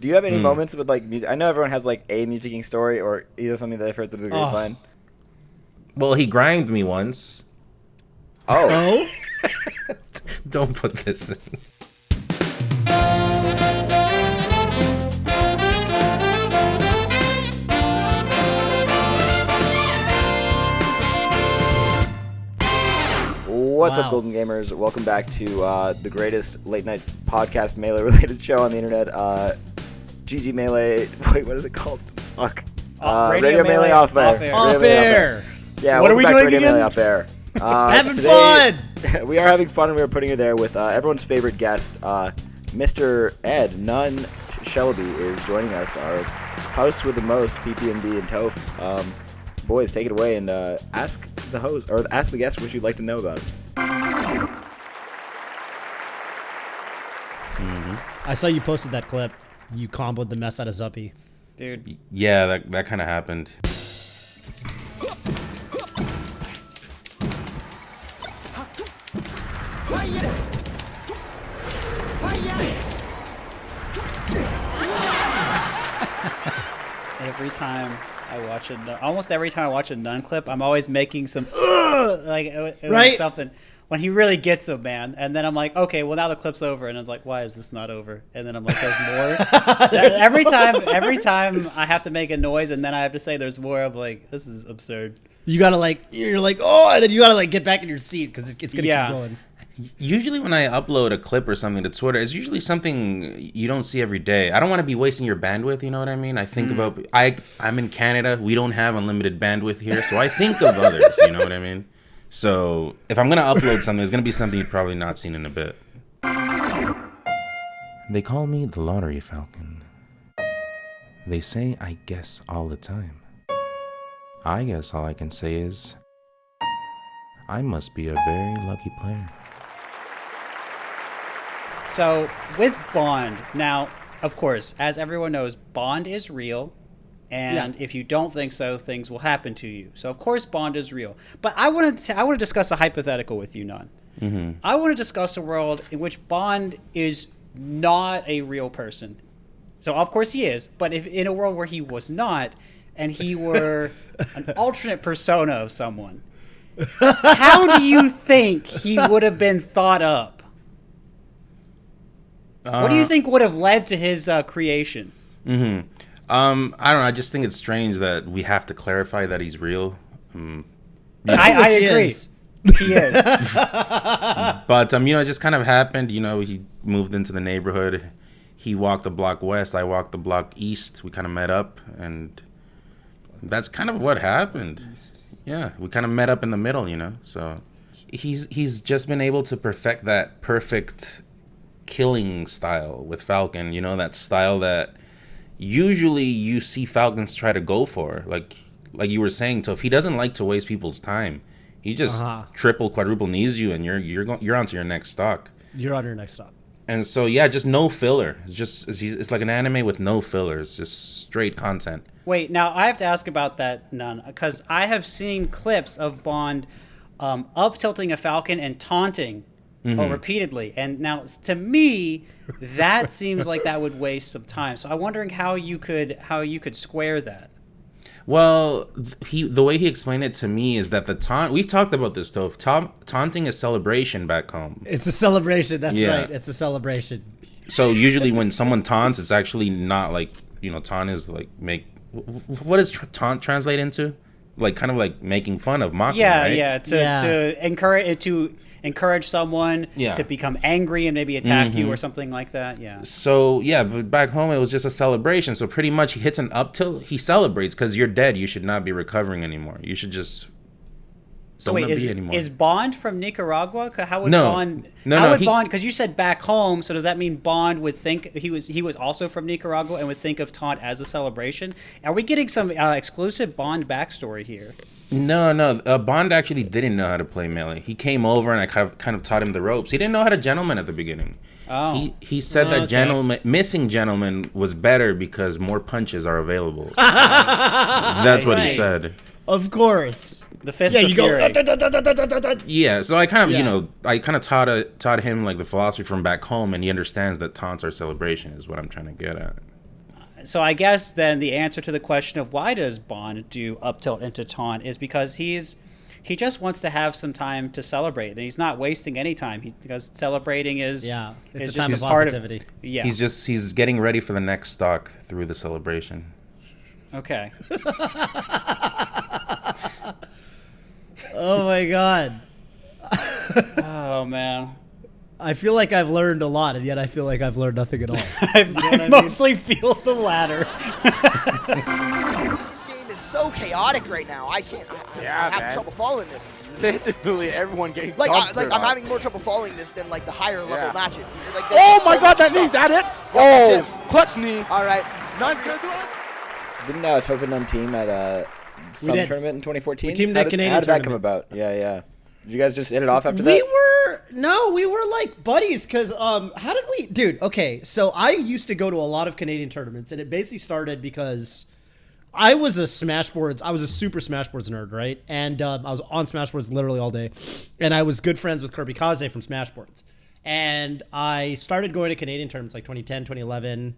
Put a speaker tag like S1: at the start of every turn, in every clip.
S1: Do you have any moments with like music? I know everyone has like a musicking story or either something that I've heard through the grapevine.
S2: Well, he grimed me once.
S1: Oh.
S2: Don't put this in.
S1: What's up, Golden Gamers? Welcome back to the greatest late-night podcast Melee-related show on the internet. GG Melee. Wait, what is it called? Fuck. Radio Melee Off Air.
S3: Off Air.
S1: Yeah,
S3: what are we doing
S1: Radio
S3: again?
S1: Melee Off Air.
S3: Having fun!
S1: We are having fun, and we are putting it there with everyone's favorite guest, Mr. Ed Nunn Shelby is joining us, our host with the most, PPMD and Toph. Boys, take it away and ask the host or ask the guest what you'd like to know about.
S3: I saw you posted that clip. You comboed the mess out of Zuppy.
S4: Dude.
S2: Yeah, that kind of happened.
S4: Every time I watch almost every time I watch a Nun clip, I'm always making some
S3: Right?
S4: something when he really gets him, man. And then I'm like, okay, well now the clip's over, and I'm like, why is this not over? And then I'm like, there's more. every time I have to make a noise, and then I have to say there's more. I'm like, this is absurd.
S3: You gotta you're like, oh, and then you gotta get back in your seat because it's gonna keep going.
S2: Usually when I upload a clip or something to Twitter, it's usually something you don't see every day. I don't want to be wasting your bandwidth, you know what I mean? I think about, I'm in Canada, we don't have unlimited bandwidth here, so I think of others, you know what I mean? So if I'm going to upload something, it's going to be something you've probably not seen in a bit. They call me the Lottery Falcon. They say I guess all the time. I guess all I can say is, I must be a very lucky player.
S4: So with Bond, now, of course, as everyone knows, Bond is real, and if you don't think so, things will happen to you. So of course, Bond is real. But I want to discuss a hypothetical with you, Nun. Mm-hmm. I want to discuss a world in which Bond is not a real person. So of course he is, but if in a world where he was not, and he were an alternate persona of someone, how do you think he would have been thought up? What do you think would have led to his creation?
S2: I don't know. I just think it's strange that we have to clarify that he's real.
S4: I agree. He is.
S2: But, it just kind of happened. He moved into the neighborhood. He walked the block west. I walked the block east. We kind of met up, and that's kind of what happened. Yeah, we kind of met up in the middle, So he's just been able to perfect that perfect killing style with Falcon, that style that usually you see Falcons try to go for. Like you were saying, Toph, he doesn't like to waste people's time. He just triple, quadruple knees you, and you're on to your next stock.
S3: You're on your next stop.
S2: And so just no filler. It's like an anime with no fillers, just straight content.
S4: Wait, now I have to ask about that, Nun, because I have seen clips of Bond up tilting a Falcon and taunting repeatedly. And now, to me, that seems like that would waste some time. So I'm wondering how you could square that.
S2: Well, the way he explained it to me is that the taunt, we've talked about this, though. Taunting is celebration back home.
S3: It's a celebration. That's right. It's a celebration.
S2: So usually when someone taunts, it's actually not like, taunt is like what does taunt translate into? Like kind of like making fun of, mocking, right?
S4: To encourage someone to become angry and maybe attack you or something like that. Yeah.
S2: So but back home it was just a celebration. So pretty much he hits an up tilt, he celebrates because you're dead. You should not be recovering anymore. You should just
S4: is Bond from Nicaragua? How would
S2: Bond?
S4: Bond? Because you said back home, so does that mean Bond would think he was also from Nicaragua and would think of taunt as a celebration? Are we getting some exclusive Bond backstory here?
S2: No. Bond actually didn't know how to play Melee. He came over and I kind of taught him the ropes. He didn't know how to gentleman at the beginning.
S4: Oh.
S2: He said that missing gentleman was better because more punches are available. That's what he said.
S3: Of course.
S4: The fist of fury.
S2: Yeah, so I kind of taught him like the philosophy from back home, and he understands that taunts are celebration is what I'm trying to get at.
S4: So I guess then the answer to the question of why does Bond do up tilt into taunt is because he just wants to have some time to celebrate, and he's not wasting any time. Because celebrating is
S3: it's
S4: is
S3: a time of
S4: just part
S3: positivity.
S2: He's getting ready for the next stock through the celebration.
S4: Okay.
S3: Oh my god.
S4: Oh man.
S3: I feel like I've learned a lot, and yet I feel like I've learned nothing at all.
S4: I mostly feel the latter.
S5: This game is so chaotic right now. I can't. I have trouble following this.
S6: Literally everyone getting
S5: Like,
S6: dumpstered
S5: I'm
S6: on.
S5: having more trouble following this than like the higher level matches. Like,
S6: Oh my god, that knee's that it? Oh, clutch knee.
S5: All right, Nun's gonna do it.
S1: Didn't Toph and Nun team at some
S3: did.
S1: tournament in 2014?
S3: We teamed at Canadian
S1: How did that come
S3: tournament.
S1: about? Yeah. Did you guys just hit it off after that?
S3: We were like buddies, because how did we, dude, okay, so I used to go to a lot of Canadian tournaments, and it basically started because I was a super Smashboards nerd, right? And I was on Smashboards literally all day, and I was good friends with Kirby Kaze from Smashboards, and I started going to Canadian tournaments like 2010, 2011.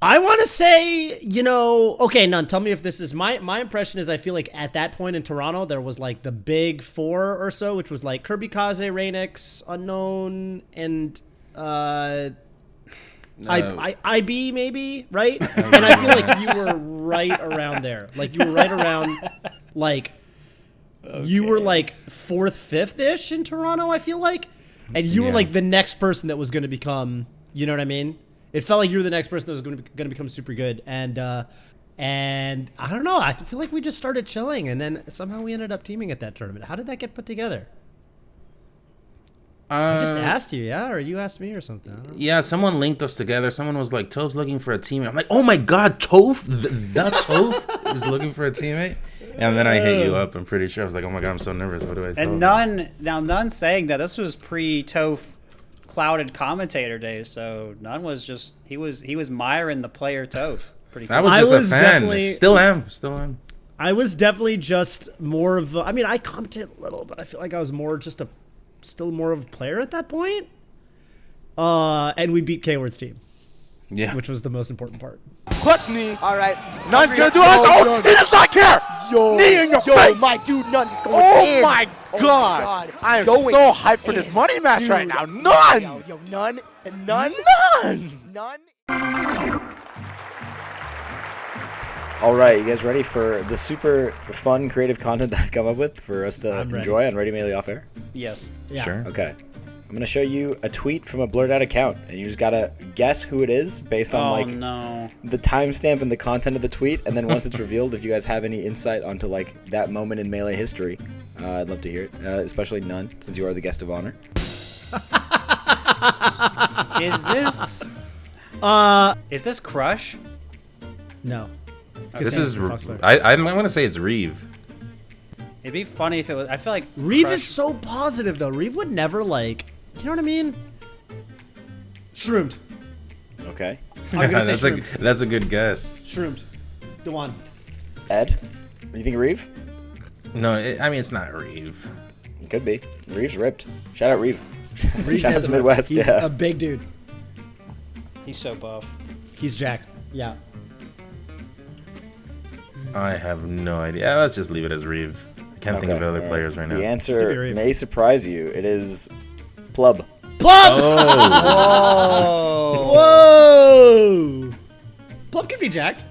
S3: I want to say, okay, Nun, tell me if this is my impression is I feel like at that point in Toronto, there was like the big four or so, which was like Kirby Kaze, Rainix, Unknown, and IB maybe, right? And I feel like you were right around there. Like you were right around like you were like 4th, 5th-ish in Toronto, I feel like. And you were like the next person that was going to become, you know what I mean? It felt like you were the next person that was going to become super good, and I don't know. I feel like we just started chilling, and then somehow we ended up teaming at that tournament. How did that get put together? I just asked you, or you asked me or something. I don't know.
S2: Yeah, someone linked us together. Someone was like, "Toph's looking for a teammate." I'm like, "Oh my god, Toph! That Toph is looking for a teammate." And then I hit you up. I'm pretty sure I was like, "Oh my god, I'm so nervous. What do I?"
S4: And Nun saying that this was pre-Toph clouded commentator days, so Nun was just he was miring the player Toph. Pretty cool.
S2: I was just a fan. Still am.
S3: I was definitely just more of I commented a little, but I feel like I was still more of a player at that point. And we beat K-Word's team.
S2: Yeah.
S3: Which was the most important part.
S6: Clutch knee.
S5: All right,
S6: Nun's gonna do us. Oh, he does not care. Knee in your face.
S5: my dude, Nun just going
S6: Oh
S5: in.
S6: my god. I am so hyped for this money match right now. None.
S5: Yo, Nun and Nun. Nun.
S1: All right, you guys ready for the super fun, creative content that I've come up with for us to enjoy on Ready Melee Off Air?
S4: Yes.
S3: Yeah.
S2: Sure.
S1: Okay. I'm going to show you a tweet from a blurred out account, and you just got to guess who it is based on the timestamp and the content of the tweet, and then once it's revealed, if you guys have any insight onto like that moment in Melee history, I'd love to hear it, especially Nun, since you are the guest of honor.
S4: Is this Crush?
S3: No.
S2: This is. I'm going to say it's Reeve.
S4: It'd be funny if it was. I feel like
S3: Reeve
S4: Crush,
S3: is so positive though. Reeve would never like. You know what I mean? Shroomed.
S1: Okay.
S3: I'm gonna say shroomed.
S2: That's a good guess.
S3: Shroomed. The one.
S1: Ed, what do you think of Reeve?
S2: No, it's not Reeve.
S1: It could be. Reeve's ripped. Shout out Reeve.
S3: Reeve
S1: Shout out
S3: is
S1: to Midwest.
S3: He's
S1: yeah.
S3: a big dude.
S4: he's so buff.
S3: He's jacked. Yeah.
S2: I have no idea. Let's just leave it as Reeve. I can't think of other players right now.
S1: The answer may surprise you. It is Plub.
S3: Plub!
S2: Oh.
S3: Whoa! Plub can be jacked.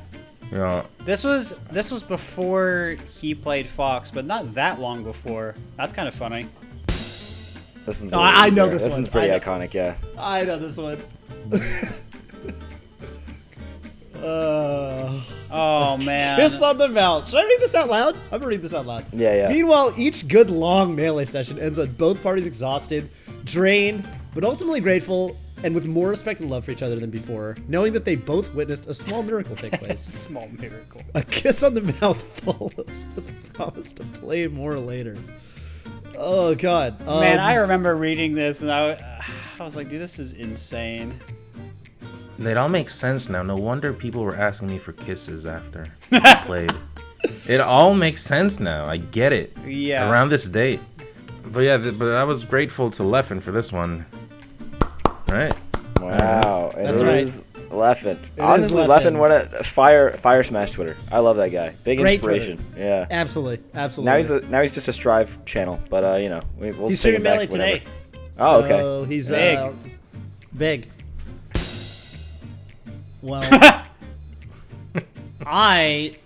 S2: Yeah.
S4: This was before he played Fox, but not that long before. That's kind of funny.
S1: This one's
S3: I know this
S1: This
S3: one.
S1: one's pretty
S3: I know.
S1: iconic, yeah.
S3: I know this one.
S4: Oh man.
S3: Kiss on the mouth. Should I read this out loud? I'm gonna read this out loud.
S1: Yeah.
S3: Meanwhile, each good long melee session ends on both parties exhausted, drained, but ultimately grateful, and with more respect and love for each other than before, knowing that they both witnessed a small miracle take place.
S4: Small miracle.
S3: A kiss on the mouth follows with a promise to play more later. Oh god.
S4: Man, I remember reading this and I was like, dude, this is insane.
S2: It all makes sense now. No wonder people were asking me for kisses after I played. It all makes sense now. I get it.
S4: Yeah.
S2: Around this date. But yeah, but I was grateful to Leffen for this one. Right?
S1: Wow.
S3: That's
S1: it
S3: right.
S1: is Leffen.
S3: It
S1: Honestly,
S3: is
S1: Leffen,
S3: Leffen.
S1: what a fire smash Twitter. I love that guy. Big
S3: Great
S1: inspiration.
S3: Twitter.
S1: Yeah.
S3: Absolutely.
S1: Now he's just a Strive channel, but you know, we'll
S3: He's
S1: take him
S3: streaming
S1: back
S3: Melee
S1: whenever.
S3: today.
S1: Oh,
S3: So
S1: okay.
S3: he's
S4: Big.
S3: big. Well, I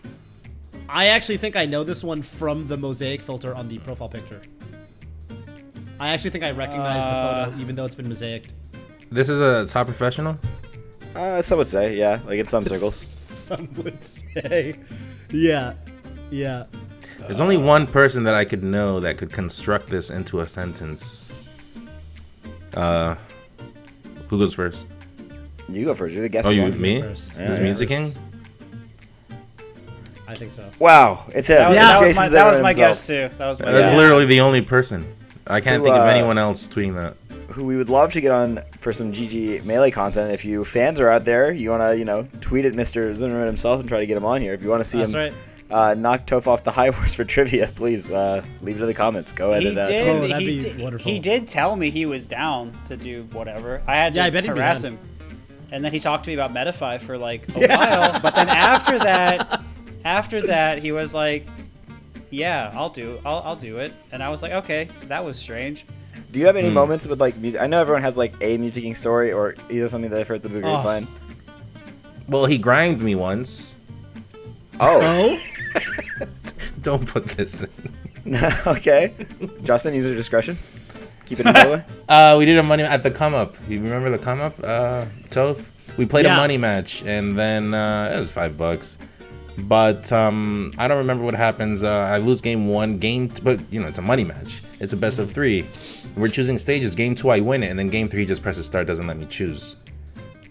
S3: actually think I know this one from the mosaic filter on the profile picture. I actually think I recognize the photo, even though it's been mosaicked.
S2: This is a top professional.
S1: Some would say, yeah, like in some circles.
S3: Some would say, yeah.
S2: There's only one person that I could know that could construct this into a sentence. Who goes first?
S1: You go first. You're the guest.
S2: Oh, you
S1: one.
S2: me?
S3: First.
S2: Is
S1: Yeah.
S2: Music King?
S3: I think so.
S1: Wow, it's him.
S4: That was,
S1: It's
S4: that was
S1: Jason
S4: my, that was
S1: Zimmerman
S4: my
S1: himself.
S4: guess too. That was my
S2: That's
S4: guess.
S2: literally the only person. I can't
S1: Who,
S2: think of anyone else tweeting that.
S1: Who we would love to get on for some GG Melee content. If you fans are out there, you want to, tweet at Mr. Zimmerman himself and try to get him on here. If you want to see
S3: That's
S1: him
S3: right.
S1: knock Toph off the high horse for trivia, please leave it in the comments. Go ahead
S4: He
S1: and
S4: did.
S3: Oh, that'd
S4: he,
S3: be
S4: did
S3: wonderful.
S4: he did tell me he was down to do whatever. I had to
S3: Yeah, I bet he'd be
S4: harass
S3: down.
S4: him, and then he talked to me about Metafy for like a while. But then after that, he was like, "Yeah, I'll do it." And I was like, "Okay, that was strange."
S1: Do you have any moments with like music? I know everyone has like a Music King story or either something that they've heard through the grapevine.
S2: Well, he grimed me once.
S1: Oh,
S2: Don't put this in.
S1: okay. Justin, user discretion. Keep it in the way.
S2: We did a money at the come up. You remember the come up, Toph? We played a
S3: Yeah.
S2: money match, and then it was $5. But I don't remember what happens. I lose game 1, but it's a money match. It's a best of 3. We're choosing stages. Game 2, I win it, and then game 3, he just presses start, doesn't let me choose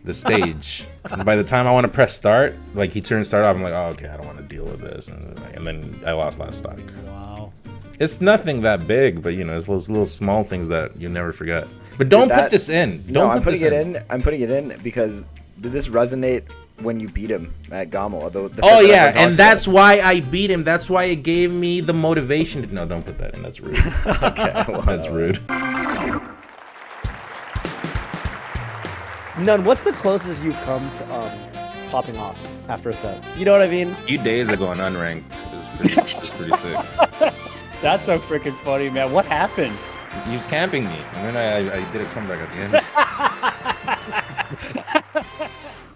S2: the stage. And by the time I want to press start, like he turns start off, I'm like, oh, okay, I don't want to deal with this, and then I lost last stock.
S3: Wow.
S2: It's nothing that big, but it's those little small things that you never forget. But don't put this in.
S1: No,
S2: Don't
S1: I'm
S2: put
S1: putting
S2: this
S1: it in. I'm putting it in because did this resonate when you beat him at Gommel? The set
S2: Oh
S1: that
S2: yeah,
S1: everyone
S2: and
S1: talks
S2: that's
S1: about.
S2: why I beat him. That's why it gave me the motivation. No, don't put that in. That's rude.
S1: Okay, well,
S2: That's rude.
S7: None. What's the closest you've come to popping off after a set? You know what I mean?
S2: A few days ago on unranked, it was pretty sick.
S4: That's so freaking funny, man. What happened?
S2: He was camping me, and then I did a comeback at the end.